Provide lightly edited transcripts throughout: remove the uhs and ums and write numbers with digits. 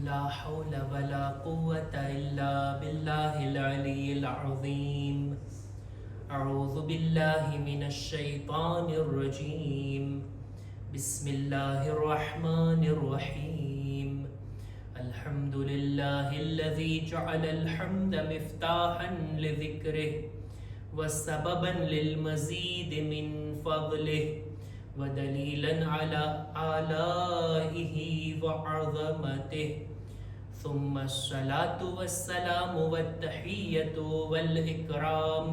لا حول ولا قوة إلا بالله العلي العظيم. أعوذ بالله من الشيطان الرجيم. بسم الله الرحمن الرحيم. الحمد لله الذي جعل الحمد مفتاحا لذكره وسببا للمزيد من فضله ودليلا على آلائه وعظمته. ثم الصلاة والسلام والتحية والإكرام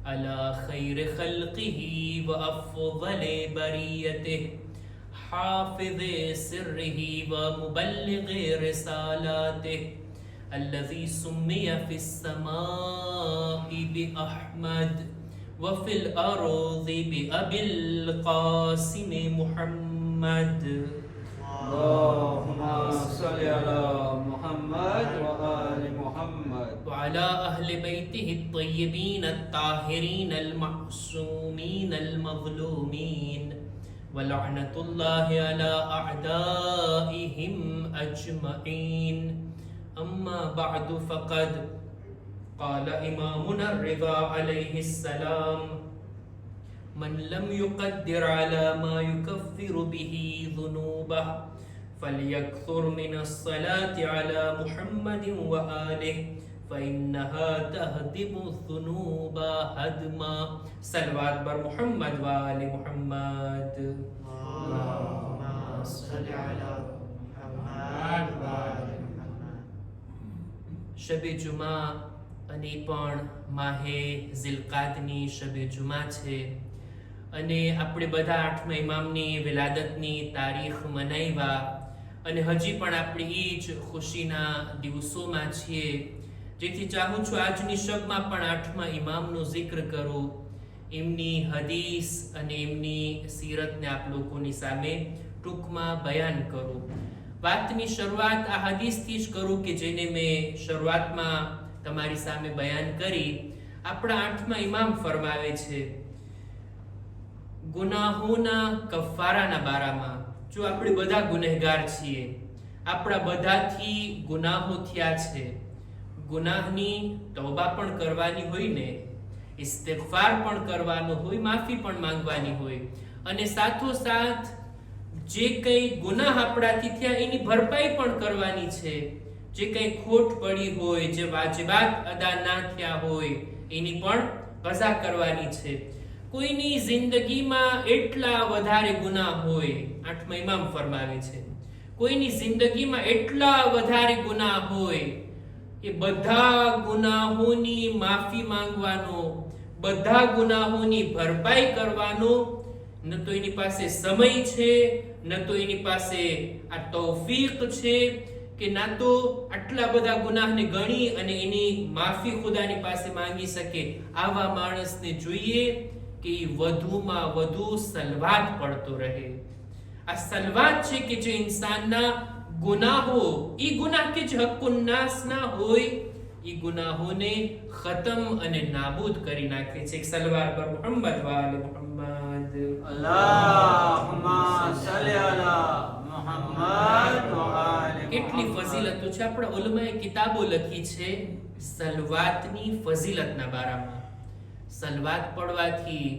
على خير خلقه وأفضل بريته حافظ سره ومبلغ رسالاته الذي سمي في السماء بأحمد وفي الأرض بأبي القاسم محمد. اللهم صل على محمد وآل محمد وعلى أهل بيته الطيبين الطاهرين المعصومين المظلومين ولعنة الله على أعدائهم أجمعين. أما بعد فقد قال إمامنا الرضا عليه السلام: من لم يقدر على ما يكفر به ذنوبه فليكثر من الصلاة على محمد وآله فإنها تهدم الذنوب هدما. صلوات بر محمد وآل محمد. اللهم صل على محمد وآل محمد. શબે જુમા અને પણ માહે ઝિલકાતની શબે જુમા છે અને આપણે બધા આઠમા ઇમામની વિલાદતની તારીખ મનાવ્યા અને હજી પણ આપણે એ જ ખુશીના દિવસોમાં છીએ, જેથી ચાહું છું આજની શબમાં પણ આઠમા ઇમામનો જિક્ર કરું, એમની હદીસ અને એમની સીરતને આપ લોકોની સામે ટૂંકમાં બયાન કરું. વાતની શરૂઆત આ હદીસથી જ કરું કે જેને મેં શરૂઆતમાં તમારી સામે બયાન કરી. આપણા આઠમા ઇમામ ફરમાવે છે ગુનાહોના કફારાના બારામાં. જો આપણે બધા ગુનેહગાર છીએ, આપણા બધાથી ગુનાહો થયા છે, ગુનાહની તૌબા પણ કરવાની હોય ને, ઇસ્તિગફાર પણ કરવાનો હોય, માફી પણ માંગવાની હોય, અને સાથોસાથ જે કંઈ ગુનાહ આપણાથી થયા એની ભરપાઈ પણ કરવાની છે. જે કંઈ ખોટ પડી હોય, જે વાજિબાત અદા ના થયા હોય એની પણ કઝા કરવાની છે. કોઈની જિંદગીમાં એટલા વધારે ગુનાહ હોય, આઠમા ઇમામ ફરમાવે છે, કોઈની જિંદગીમાં એટલા વધારે ગુનાહ હોય, એ બધા ગુનાહોની માફી માંગવાનો, બધા ગુનાહોની ભરપાઈ કરવાનો ન તો એની પાસે સમય છે, ન તો એની પાસે આ તૌફીક છે, કે ના તો આટલા બધા ગુનાહને ગણી અને એની માફી ખુદાની પાસે માંગી શકે. આવા માણસને જોઈએ કે એ વધુમાં વધુ સલવાત પડતો રહે. આ સલવાત છે કે જે ઇન્સાનના ગુનાહો, ઈ ગુનાહ કે જે હક્કુન નાસ ના હોય, ઈ ગુનાહોને ખતમ અને નાબૂદ કરી નાખે છે. એક સલવાર પર મુહમ્મદ વાલે મુહમ્મદ. અલ્લાહુમ્મા સલ્લી અલા મુહમ્મદ વ આલિ કેટલી ફઝીલતો છે. આપણા ઉલમાએ કિતાબો લખી છે સલવાતની ફઝીલતના બારામાં. સલવાત પડવાથી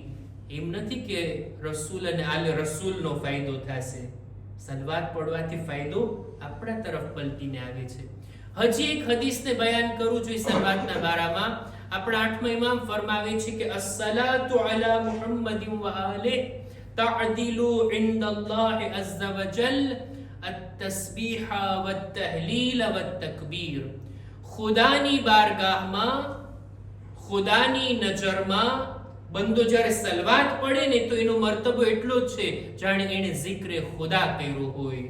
એમ નથી કે રસૂલ અને આલે રસૂલનો ફાયદો થશે. સલવાત પડવાથી ફાયદો આપણા તરફ પલટીને આવે છે. હજી એક હદીસને બયાન કરું છું સલવાતના બારામાં. આપણા આઠમા ઇમામ ફરમાવે છે કે અસ્સલાતુ અલા મુહમ્મદિન વ આલિહ તઅદિલુ ઇન્દલ્લાહી અઝ્ઝ વ જલ التسبيح والتهليل والتكبير. ખુદાની બારગાહમાં, ખુદાની નજરમાં બંદો જ્યારે સલવાત પડે ને તો એનો મર્તબો એટલો જ છે જાણે એને zikre ખુદા કર્યો હોય,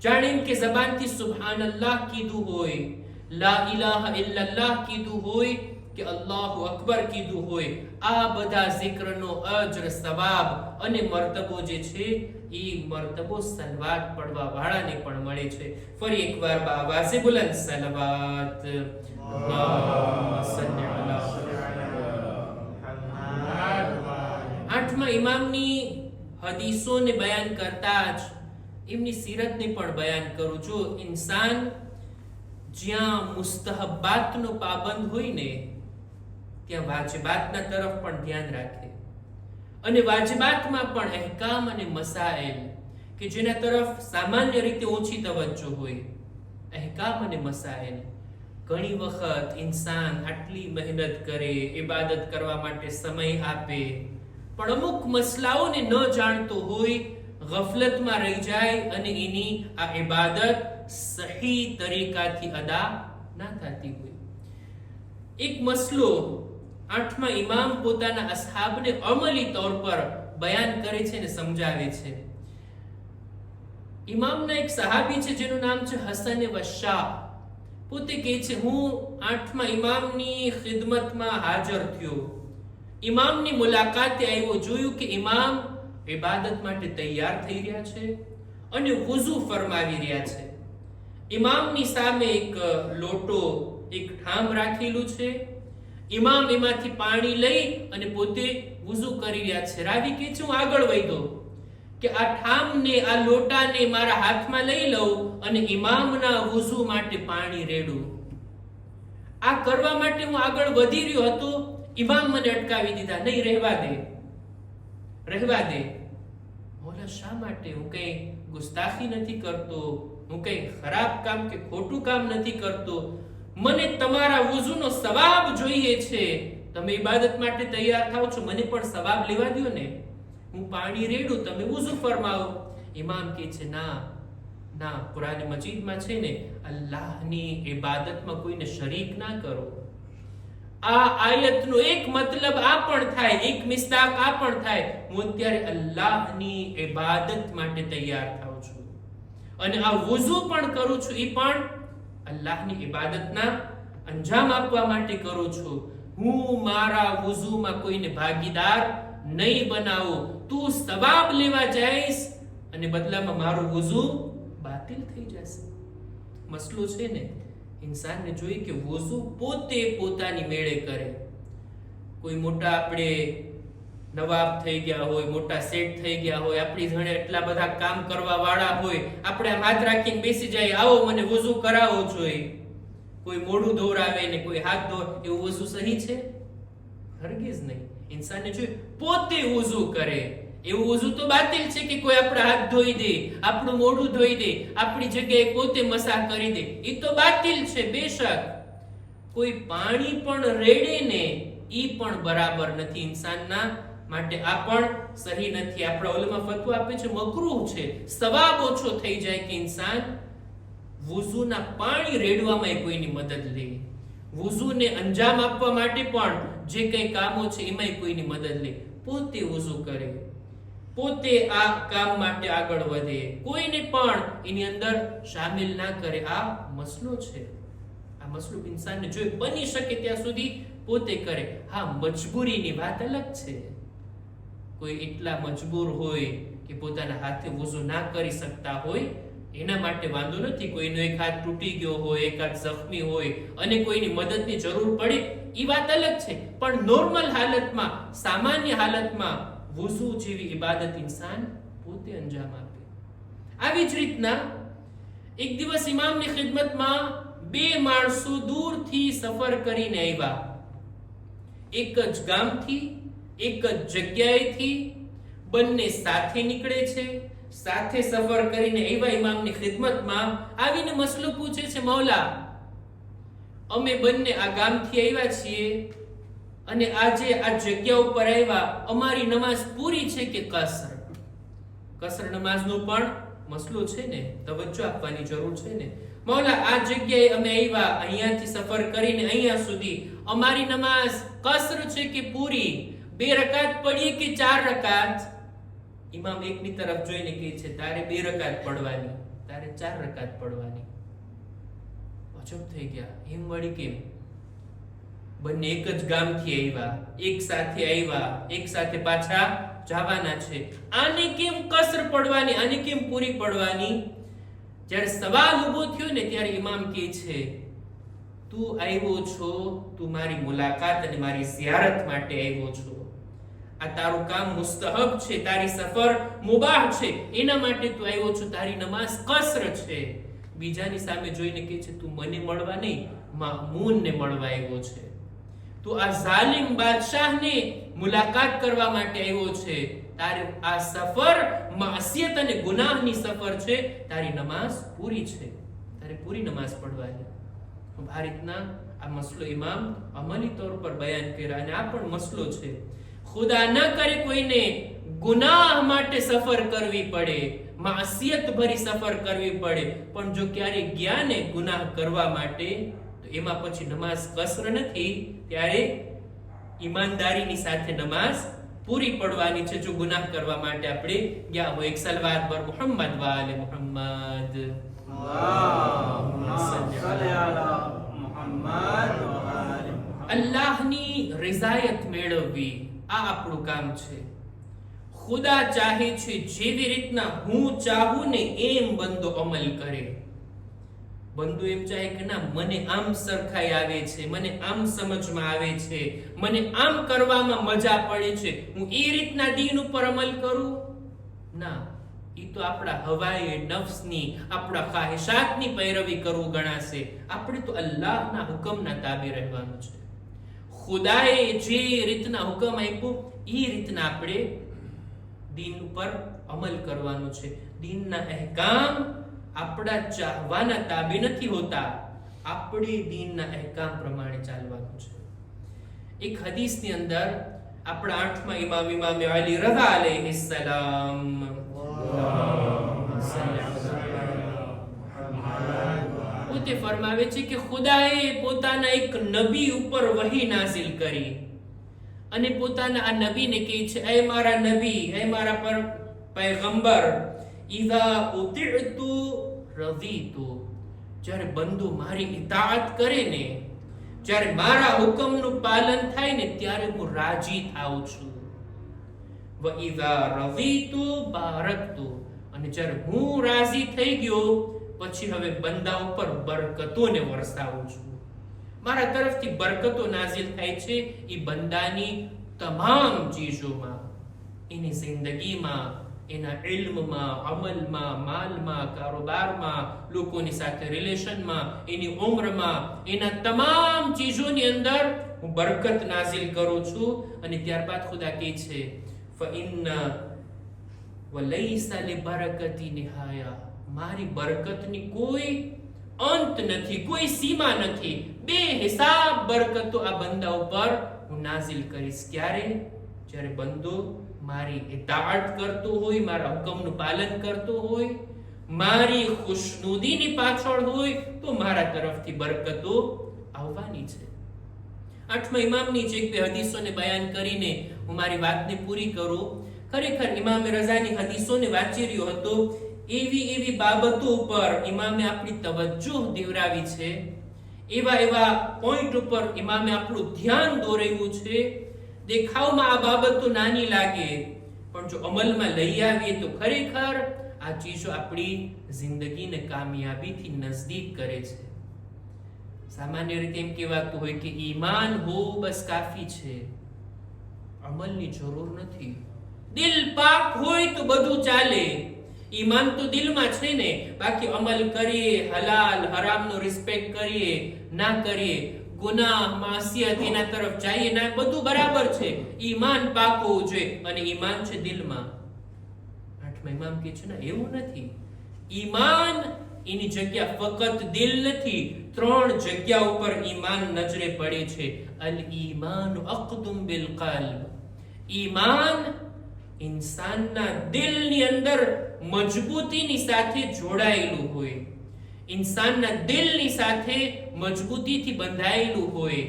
જાણે એમ કે જબાનથી સુબહાનલ્લાહ કીધું હોય, લા ઇલાહા ઇલ્લલ્લાહ કીધું હોય કે અલ્લાહુ અકબર કીધું હોય. આ બધા zikrનો અજર, સવાબ અને મર્તબો જે છે એ મર્તબો સલવાત પડવા વાળાને પણ મળે છે. ફરી એકવાર બાવાઝે બુલંદ સલવાત. અલ્લાહુમ્મા સલ્લી અલા મુહમ્મદ. આઠમા ઇમામની હદીસોને બયાન કરતા જ એમની સીરતને પણ બયાન કરું છું. ઇન્સાન જ્યાં મુસ્તહબાતનો પાબંદ હોય ને ત્યાં વાજિબાતના તરફ પણ ધ્યાન રાખે, અને વાજિબાતમાં પણ અહેકામ અને મસાઇલ કે જેના તરફ સામાન્ય રીતે ઓછી તવજ્જો હોય, અહેકામ અને મસાઇલ. ઘણી વખત ઇન્સાન આટલી મહેનત કરે, ઇબાદત કરવા માટે સમય આપે, પણ અમુક મસલાઓને ન જાણતો હોય, ગફલતમાં રહી જાય અને એની આ ઇબાદત સહી તરીકાથી અદા ના થતી હોય. એક મસલો 8મા ઇમામ પોતાના અસહાબને અમલી તौर પર બયાન કરે છે અને સમજાવે છે. ઇમામના એક સહાબી છે જેનું નામ છે હસન વશાહ. પોતે કહે છે, હું 8મા ઇમામની ખિદમતમાં હાજર થયો, ઇમામની મુલાકાતે આવ્યો, જોયું કે ઇમામ ઇબાદત માટે તૈયાર થઈ રહ્યા છે અને વુઝુ ફરમાવી રહ્યા છે. ઇમામની સામે એક લોટો, એક ઠામ રાખેલું છે. ઇમામ એમાંથી પાણી લઈ અને પોતે વુઝુ કરી રહ્યા છે. રાવી કહે છે, હું આગળ વધ્યો કે આ ઠામને, આ લોટાને મારા હાથમાં લઈ લઉં અને ઇમામના વુઝુ માટે પાણી રેડું. આ કરવા માટે હું આગળ વધી રહ્યો હતો, ઇમામ મને અટકાવી દીધા. નહીં, રહેવા દે, રહેવા દે. મોલા, શા માટે? હું કઈ ગુસ્તાખી નથી કરતો, હું કઈ ખરાબ કામ કે ખોટું કામ નથી કરતો, મને તમારા વુઝુનો સવાબ જોઈએ છે. તમે ઇબાદત માટે તૈયાર થાઓ છો, મને પણ સવાબ લેવા દો ને. હું પાણી રેડું, તમે વુઝુ ફરમાવો. ઇમામ કહે છે, ના ના, કુરાન મજીદમાં છે ને, અલ્લાહની ઇબાદતમાં કોઈને શરીક ના કરો. આ આયતનો એક મતલબ આ પણ થાય, એક મિસ્દાક આ પણ થાય, હું અત્યારે અલ્લાહની ઇબાદત માટે તૈયાર થાઉં છું અને આ વુઝુ પણ કરું છું, એ પણ અલ્લાહની ઇબાદતના અંજામ આપવા માટે કરું છું. હું મારા વુઝુમાં કોઈને ભાગીદાર નહીં બનાવું. તું સવાબ લેવા જઈશ અને બદલામાં મારું વુઝુ બાતિલ થઈ જશે. મસલો છે ને, ઇન્સાનને જોઈએ કે વુઝુ પોતે પોતાની મેળે કરે. કોઈ મોટા આપણે નવાબ થઈ ગયા હોય, મોટા સેટ થઈ ગયા હોય, આપણી જોડે એટલા બધા કામ કરવા વાળા હોય, આપણે આમ હાથ રાખીને બેસી જાય, આવો મને વુઝુ કરાવો જોઈએ. કોઈ મોઢું ધોરાવે ને કોઈ હાથ ધોર, એવું વુઝુ સહી છે? હરગીઝ નહીં. ઇન્સાનને જોઈએ પોતે વુઝુ કરે. એવું વુઝુ તો બાતિલ છે કે કોઈ આપણા હાથ ધોઈ દે, આપણું મોઢું ધોઈ દે, આપણી જગ્યાએ પોતે મસાહ કરી દે, એ તો બાતિલ છે. બેશક કોઈ પાણી પણ રેડે ને, ઈ પણ બરાબર નથી ઇન્સાનના માટે, આ પણ સહી નથી. આપણા ઉલમા ફતવા આપે છે મકરૂહ છે, સવાબ ઓછો થઈ જાય કે ઇન્સાન વુઝુના પાણી રેડવામાં કોઈની મદદ લે, વુઝુને અંજામ આપવા માટે પણ જે કઈ કામો છે એમાં કોઈની મદદ લે, પોતે વુઝુ કરે, પોતે આ કામ માટે આગળ વધે, કોઈને પણ એની અંદર શામિલ ના કરે. આ મસલો છે. આ મસલો ઇન્સાનને જો બની શકે ત્યાં સુધી પોતે કરે. હા, મજબૂરીની વાત અલગ છે. કોઈ એટલા મજબૂર હોય કે પોતાના હાથે વુઝુ ના કરી શકતા હોય, એના માટે વાંધો નથી. કોઈનો એક હાથ તૂટી ગયો હોય, એક હાથ જખમી હોય અને કોઈની મદદની જરૂર પડે, એ વાત અલગ છે. પણ નોર્મલ હાલતમાં, સામાન્ય હાલતમાં વુઝુ જેવી ઇબાદત ઇન્સાન પોતે અંજામ આપે. આવી જ રીતના એક દિવસ ઇમામની ખિદમતમાં બે માણસો દૂરથી સફર કરીને આવ્યા. એક જ ગામથી, એક જ જગ્યાએથી બંને સાથે નીકળે છે, સાથે સફર કરીને આવ્યા ઇમામની ખિદમતમાં. આવીને મસલો પૂછે છે, મૌલા, અમે બંને આ ગામથી આવ્યા છીએ અને આજે આ જગ્યા ઉપર આવ્યા, અમારી નમાઝ પૂરી છે કે કસર? કસર નમાઝનો પણ મસલો છે ને, તવજ્જો આપવાની જરૂર છે ને. મૌલા, આ જગ્યાએ અમે આવ્યા, અહીંયાથી સફર કરીને અહીંયા સુધી, અમારી નમાઝ કસર છે કે પૂરી? 2 રકાત પડીએ કે 4 રકાત? ઇમામ એકની તરફ જોઈને કહે છે, તારે 2 રકાત પડવાની, તારે 4 રકાત પડવાની. અજબ થઈ ગયા, એમ વળી કેમ? બંને એક જ ગામથી આવ્યા, એક સાથે આવ્યા, એક સાથે પાછા જવાના છે, આને કેમ કસર પડવાની, આને કેમ પૂરી પડવાની? જ્યારે સવાલ ઊભો થયો ને ત્યારે ઇમામ કહે છે, તું આવ્યો છો, તું મારી મુલાકાત અને મારી ઝિયારત માટે આવ્યો છો. આ તારું કામ મુસ્તહબ છે, તારી સફર મુબાહ છે, એના માટે તું આવ્યો છો. તારી નમાઝ કસર છે, બીજાની સામે જોઈને કહે છે તું મને મળવા નહીં, મામૂનને મળવા આવ્યો છે, તું આ ઝાલિમ બાદશાહને મુલાકાત કરવા માટે આવ્યો છે, તારે આ સફર માસિયત અને ગુનાહની સફર છે, તારી નમાઝ પૂરી છે, તારે પૂરી નમાઝ પઢવાની. આ રીતના આ મસલો ઇમામ અમલી તौर પર બયાન કર્યા. અને આ પણ મસલો છે, ખુદા ન કરે કોઈને ગુનાહ માટે સફર કરવી પડે, માસિયત ભરી સફર કરવી પડે, પણ જો ક્યારે ગયા ને ગુનાહ કરવા માટે, તો એમાં પછી નમાઝ કસર નથી, ત્યારે ઈમાનદારીની સાથે નમાઝ પૂરી પડવાની છે. જો ગુનાહ કરવા માટે આપણે ગયા હોય. એક સલવાત પર મુહમ્મદ વાલે મુહમ્મદ. અલ્લાહની રિઝાયત મેળવવી આ આપણું કામ છે. ખુદા ચાહે છે જેવી રીતના હું ચાહું ને એમ બંદો અમલ કરે. બંદો એમ ચાહે કે ના મને આમ સરખાઈ આવે છે, મને આમ સમજમાં આવે છે, મને આમ કરવામાં મજા પડે છે, હું એ રીતના દીન ઉપર અમલ કરું. ના, એ તો આપણા હવાએ નફ્સની, આપણા ખ્વાહિશાતની પૈરવી કરવું ગણાશે. આપણે તો અલ્લાહના હુકમના તાબે રહેવાનું છે. ખુદાએ જે રીતના હુકમ આપ્યો એ રીતના આપણે દીન ઉપર અમલ કરવાનું છે. દીનના અહેકામ આપણા ચાહવાના તાબે નથી હોતા, આપણે દીનના અહેકામ પ્રમાણે ચાલવાનું છે. એક હદીસની અંદર આપણા 8મા ઇમામ અલી રઝા અલૈહિસ્સલામ પોતે ફરમાવે છે કે ખુદાએ પોતાના એક નબી ઉપર વહી નાઝિલ કરી અને પોતાના આ નબીને કહે છે, એ મારા નબી, એ મારા પર પૈગંબર, ઇઝા ઉતિઅતુ રઝીતુ, જ્યારે બંદો મારી ઇતાઅત કરે ને, જ્યારે મારા હુકમનું પાલન થાય ને, ત્યારે હું રાજી થાઉં છું. વ ઇઝા રઝીતુ બારકતુ, અને જ્યારે હું રાજી થઈ ગયો પછી હવે બંદા ઉપર બરકતોને વરસાવું છું. મારા તરફથી બરકતો નાઝિલ થાય છે એ બંદાની તમામ ચીજોમાં, એની જિંદગીમાં, એના ઇલ્મમાં, અમલમાં, માલમાં, કારોબારમાં, લોકોની સાથે રિલેશનમાં, એની ઉમ્રમાં, એના તમામ ચીજોની અંદર હું બરકત નાઝિલ કરું છું. અને ત્યારબાદ ખુદા કહે છે فإن وليس لبركتي نهاية, મારી બરકતની કોઈ અંત નથી, કોઈ સીમા નથી. બેહિસાબ બરકતો આ બંદા ઉપર હું નાઝિલ કરીશ. ક્યારે? જ્યારે બંદો મારી ઇતાઅત કરતો હોય, મારા હુકમનું પાલન કરતો હોય, મારી ખુશનુદીની પાછળ હોય, તો મારા તરફથી બરકતો આવવાની છે. 8મા ઇમામની જે બે હદીસોને બયાન કરીને હું મારી વાતને પૂરી કરું. ખરેખર ઇમામે રઝાની હદીસોને વાંચી રહ્યો હતો, એવી બાબતો ઉપર ઇમામે આપણી તવજ્જો દેવરાવી છે, એવા પોઈન્ટ ઉપર ઇમામે આપણું ધ્યાન દોરેલું છે. દેખાવમાં આ બાબતો નાની લાગે, પણ જો અમલમાં લઈ આવીએ તો ખરેખર આ ચીજો આપણી જિંદગીને કામયાબીથી નજદીક કરે છે. સામાન્ય રીતે એમ કહેવાતું હોય કે ઈમાન હો બસ કાફી છે, અમલની જરૂર નથી. દિલ પાક હોય તો બધું ચાલે. ઈમાન તો દિલમાં છે ને, બાકી અમલ કરીએ, હલાલ હરામનો રિસ્પેક્ટ કરીએ, ના કરીએ, ગુનાહ માસિયત એના તરફ જઈએ, ના, બધું બરાબર છે. ઈમાન પાક હોવું જોઈએ, અને ઈમાન છે દિલમાં. 8મા ઇમામ કહે છે ને એવું નથી. ઈમાન એની જગ્યા ફક્ત દિલ નથી, 3 જગ્યા ઉપર ઈમાન નજરે પડે છે. અલ ઈમાન અક્દુમ બિલ કલ્બ, ઈમાન ઇન્સાનના દિલની અંદર મજબૂતીની સાથે જોડાયેલું હોય, ઇન્સાનના દિલની સાથે મજબૂતીથી બંધાયેલું હોય.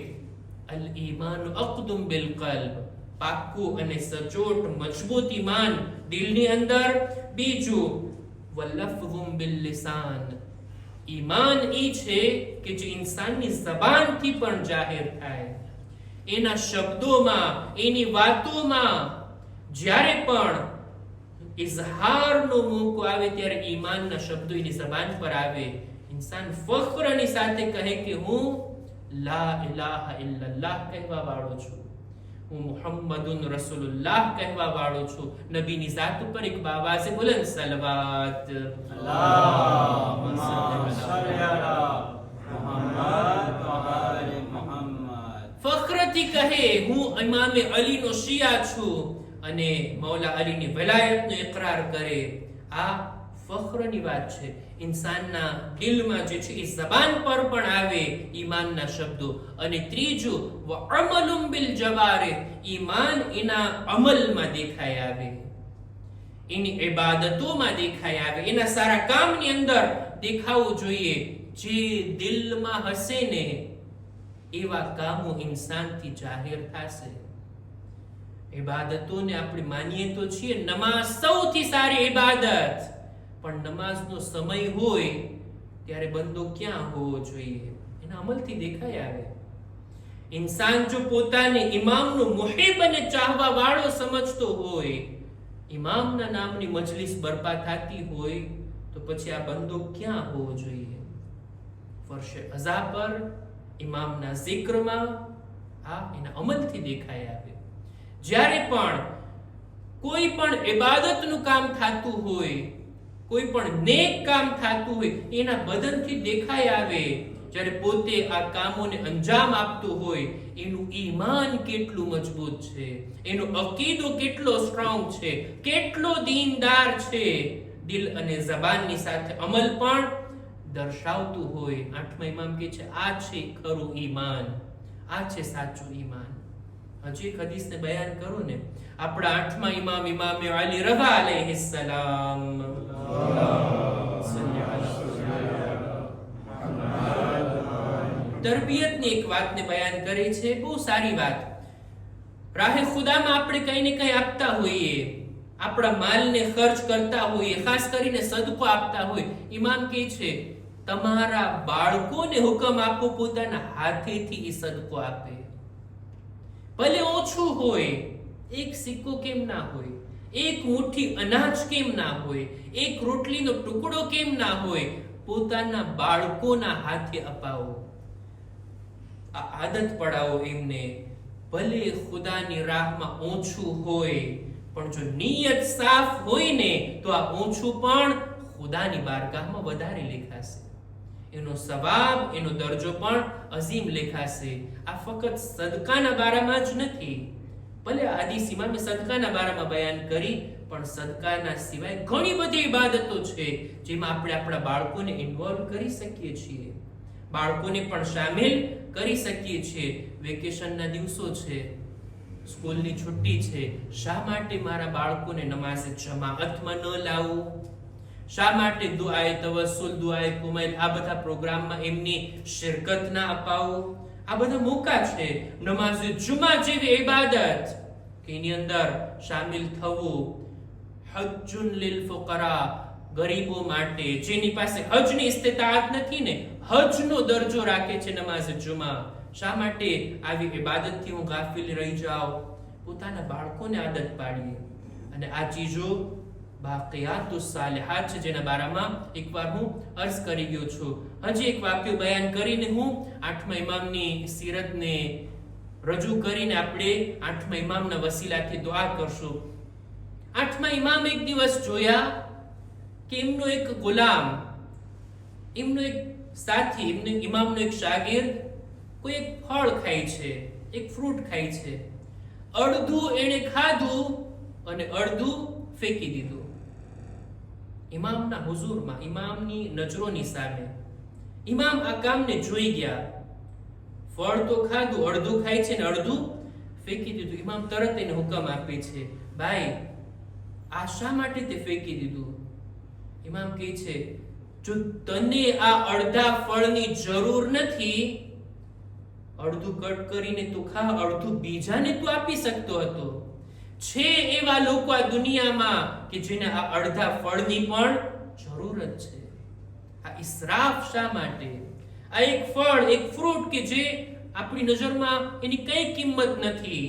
અલ ઈમાન અક્દુમ બિલ કલ્બ, પાક્કું અને સચોટ મજબૂત ઈમાન દિલની અંદર. બીજું વલફઝુમ બિલ લિસાન, ઈમાન ઈ છે કે જે ઇન્સાનની જબાનથી પણ જાહેર થાય, એના શબ્દોમાં, એની વાતોમાં જ્યારે પણ ઇઝહારનો મોકો આવે ત્યારે ઈમાનના શબ્દો એની જબાન પર આવે. ઇન્સાન ફખ્રની સાથે કહે કે હું લા ઇલાહા ઇલ્લલ્લાહ કહેવા વાળો છું, હું મુહમ્મદુન રસૂલુલ્લાહ કહેવા વાળો છું. નબીની જાત ઉપર એક બાવાઝે બુલંદ સલવાત. અલ્લાહુમ્મા સલ્લી અલા મુહમ્મદ વ આલિ મુહમ્મદ. ફખ્રથી કહે હું ઇમામે અલીનો શિયા છું અને મૌલા અલીની વલાયતનો ઇકરાર કરે. આ ફખ્રની વાત છે. ઇન્સાનના દિલમાં જે છે એ જબાન પર પણ આવે ઈમાનના શબ્દો. અને ત્રીજું વ અમલુમ બિલ જવારિહ, ઈમાન એના અમલમાં દેખાય આવે, એની ઇબાદતોમાં દેખાય આવે, એના સારા કામની અંદર દેખાવું જોઈએ. જે દિલમાં હશે ને એવા કામો ઇન્સાનથી જાહેર થશે. ઇબાદતોને આપણે માનીએ તો છીએ નમાઝ સૌથી સારી ઇબાદત, પણ નમાઝનો સમય હોય ત્યારે બંદો ક્યાં હોવો જોઈએ? એના અમલથી દેખાય આવે. ઇન્સાન જો પોતાને ઇમામનો મુહિબ અને ચાહવા વાળો સમજતો હોય, ઇમામના નામની મજલિસ બરપા થતી હોય, તો પછી આ બંદો ક્યાં હોવો જોઈએ? ફરશે અઝા પર, ઇમામના zikરમાં, આ એના અમલથી દેખાય આવે. જ્યારે પણ કોઈ પણ ઇબાદતનું કામ થતું હોય, કોઈ પણ નેક કામ થતું હોય, એના બદનથી દેખાય આવે. જ્યારે પોતે આ કામોને અંજામ આપતું હોય, એનું ઈમાન કેટલું મજબૂત છે, એનો અકીદો કેટલો સ્ટ્રોંગ છે, કેટલો દીનદાર છે, દિલ અને જબાનની સાથે અમલ પણ દર્શાવતું હોય. આઠમા ઇમામ કહે છે આ છે ખરું ઈમાન, આ છે સાચું ઈમાન. હજી એક હદીસને બયાન કરું ને, આપણા આઠમા ઇમામ ઇમામે અલી રઝા અલૈહિસ્સલામ તરબિયતની એક વાતને બયાન કરે છે, બહુ સારી વાત. રાહે ખુદામાં આપણે કંઈ ને કંઈ આપતા હોઈએ, આપણા માલને ખર્ચ કરતા હોઈએ, ખાસ કરીને સદકો આપતા હોય, ઇમામ કહે છે તમારા બાળકોને હુકમ આપો પોતાના હાથેથી એ સદકો આપે. ભલે ઓછું હોય, એક સિક્કો કેમ ના હોય, એક મુઠ્ઠી અનાજ કેમ ના હોય, એક રોટલીનો ટુકડો કેમ ના હોય, પોતાના બાળકોના હાથે અપાવો. આ આદત પડાવો એમને. ભલે ખુદાની રાહમાં ઓછું હોય, પણ જો નિયત સાફ હોય ને તો આ ઓછું પણ ખુદાની બારગાહમાં વધારે લેખાશે. એનો સવાબ, એનો દરજ્જો પણ અઝીમ લેખાશે. આ ફક્ત સદકાના બારામાં જ નથી. ભલે આદિ ઇમામે સદકાના બારામાં બયાન કરી, પણ સદકાના સિવાય ઘણી બધી ઇબાદતો છે જેમાં આપણે આપણા બાળકોને ઇન્વોલ્વ કરી શકીએ છીએ, બાળકોને પણ શામિલ કરી શકીએ છીએ. વેકેશનના દિવસો છે, સ્કૂલની છુટ્ટી છે, શા માટે મારા બાળકોને નમાઝે જમાઅતમાં ન લાવવું? શા માટે દુઆએ તવસ્સુલ, દુઆએ કુમૈલ, આ બધા પ્રોગ્રામમાં એમની શિરકત ના અપાવું? આ બધા મોકા છે. નમાઝે જુમા જેવી ઇબાદત કે એની અંદર શામિલ થવું. હજ્જુન લિલ ફુકરા, ગરીબો માટે, જેની પાસે હજની ઇસ્તિતાઅત નથી ને, હજનો દરજ્જો રાખે છે નમાઝે જુમા. શા માટે આવી ઇબાદતથી હું ગાફિલ રહી જાઉં? પોતાના બાળકોને આદત પાડીએ. અને આ ચીજો બાકિયાતુસ સાલિહાત છે, જેના બારામાં એકવાર હું અર્ઝ કરી ગયો છું. હજી એક વાક્ય બયાન કરીને હું આઠમા ઇમામની સીરતને રજૂ કરીને આપણે આઠમા ઇમામના વસીલાથી દુઆ કરશું. આઠમા ઇમામ એક દિવસ જોયા કે એમનો એક ગુલામ, એમનો એક સાથી, એમનો ઇમામનો એક શાગિર્દ કોઈ એક ફળ ખાય છે, એક ફ્રૂટ ખાય છે. અડધું એણે ખાધું અને અડધું ફેંકી દીધું. ઇમામના હુઝુરમાં, ઇમામની નજરોની સામે. ઇમામ આ કામને જોઈ ગયા. ફળ તો ખાધું, અડધું ખાય છે ને અડધું ફેંકી દીધું. ઇમામ તરત એને હુકમ આપે છે, ભાઈ આ શા માટે તે ફેંકી દીધું? ઇમામ કહે છે, જો તને આ અડધા ફળની જરૂર નથી, અડધું કટ કરીને તું ખા, અડધું બીજાને તું આપી શકતો હતો. છે એવા લોકો આ દુનિયામાં કે જેને આ અડધા ફળની પણ જરૂરત છે. આ ઇસરાફ શા માટે? આ એક ફળ, એક ફ્રૂટ કે જે આપણી નજરમાં એની કઈ કિંમત નથી,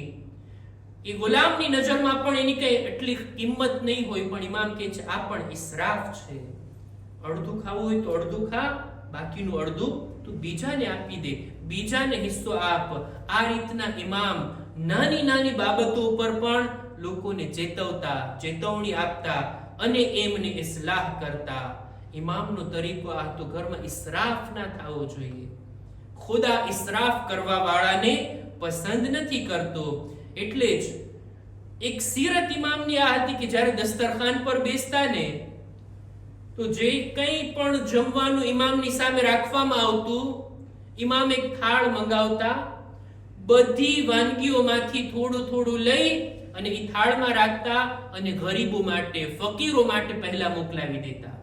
એ ગુલામની નજરમાં પણ એની કઈ એટલી કિંમત નહીં હોય, પણ ઇમામ કહે છે આ પણ ઇસરાફ છે. અડધું ખાવું હોય તો અડધું ખા, બાકીનું અડધું તું બીજાને આપી દે, બીજાને હિસ્સો આપ. આ રીતના ઇમામ નાની નાની બાબતો ઉપર પણ લોકોને ચેતવતા, ચેતવણી આપતા અને એમને ઇસ્લાહ કરતા. ઇમામનો તરીકો આ તો ઘરમાં ઇસરાફ ના થવો જોઈએ. ખુદા ઇસરાફ કરવા વાળાને પસંદ નથી કરતો. એટલે જ એક સીરત ઇમામની આ હતી કે જ્યારે દસ્તરખાન પર બેસતા ને તો જે કંઈ પણ જમવાનું ઇમામની સામે રાખવામાં આવતું, ઇમામ એક થાળ મંગાવતા, બધી વાનગીઓમાંથી થોડું થોડું લઈ અને એ થાળમાં રાખતા અને ગરીબો માટે, ફકીરો માટે પહેલા મોકલાવી દેતા.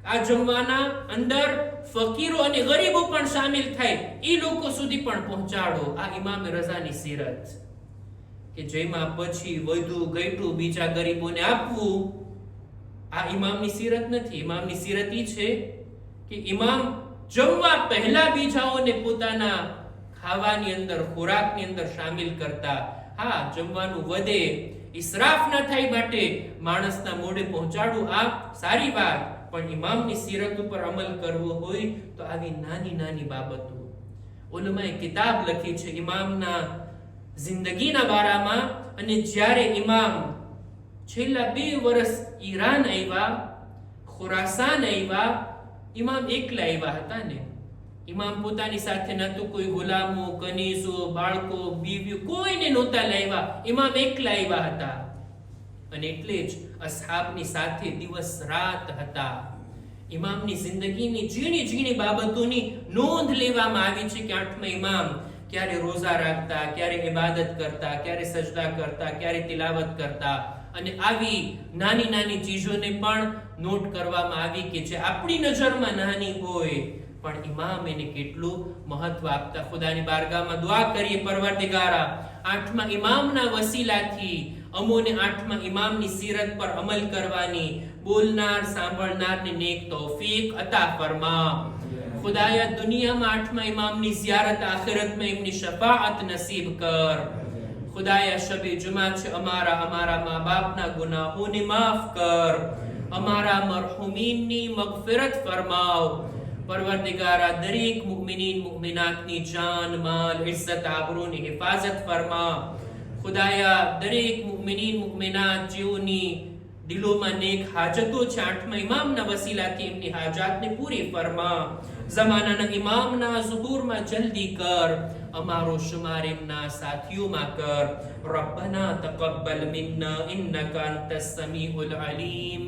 આ જમવાના અંદર ફકીરો અને ગરીબો પણ શામિલ થાય, એ લોકો સુધી પણ પહોંચાડો. આ ઇમામે રઝાની સીરત કે જેમાં પછી વધુ ઘટ્યું બીજા ગરીબોને આપવું, આ ઇમામની સીરત નથી. ઇમામની સીરત ઈ છે કે ઇમામ જમવા પહેલા બીજાઓને પોતાના ખાવાની અંદર, ખોરાકની અંદર શામિલ કરતા. હા, જમવાનું વધે, ઇસરાફ ન થાય માટે માણસના મોઢે પહોંચાડવું આ સારી વાત, પણ ઇમામની સીરત ઉપર અમલ કરવો હોય તો આવી નાની નાની બાબતો. ઉલમાએ કિતાબ લખી છે ઇમામના જિંદગીના બારામાં. અને જ્યારે ઇમામ છેલ્લા 2 વર્ષ ઈરાન આવ્યા, ખુરાસાન આવ્યા, ઇમામ એકલા આવ્યા હતા ને. ઇમામ પોતાની સાથે ન તો કોઈ ગુલામો, કનીઝો, બાળકો, બીવીઓ કોઈને નહોતા લાવ્યા. ઇમામ એકલા આવ્યા હતા અને એટલે જ અસહાબની સાથે દિવસ રાત હતા. ઇમામની જિંદગીની ઝીણી ઝીણી બાબતોની નોંધ લેવામાં આવી છે કે 8મા ઇમામ ક્યારે રોઝા રાખતા, ક્યારે ઇબાદત કરતા, ક્યારે સજદા કરતા, ક્યારે તિલાવત કરતા. અને આવી નાની નાની ચીજોને પણ નોટ કરવામાં આવી કે જે આપણી નજરમાં નાની હોય પણ ઇમામ એને કેટલું મહત્વ આપતા. ખુદાની બારગાહમાં દુઆ કરીએ, પરવરદિગારા 8મા ઇમામના વસીલાથી અમોને 8મા ઇમામની સીરત પર અમલ કરવાની, બોલનાર સાંભળનારને નેક તૌફીક અતા ફરમા. ખુદાયા દુનિયામાં 8મા ઇમામની ઝિયારત, આખિરતમાં એમની શફાઅત નસીબ કર. ખુદાયા શબે જુમા છે અમારા મા બાપના ગુનાહોને માફ કર. અમારા મરહુમીનની મગફિરત ફરમાવ. પરવરદિગારા દરેક મુમિનીન મુમિનાતની જાન, માલ, ઇઝ્ઝત, આબરૂની હિફાજત ફરમા. ખુદાયા દરેક મુમિનીન મુમિનાત જેઓની દિલોમાં નેક હાજતો છે 8મા ઇમામના વસીલાથી એમની હાજાતને પૂરી ફરમા. ઝમાનાના ઇમામના ઝુહૂરમાં જલ્દી કર. અમારો શુમાર એમના સાથીઓમાં કર. રબ્બના તકબ્બલ મિન્ના ઇન્નકા અંતસ સમીઉલ અલીમ.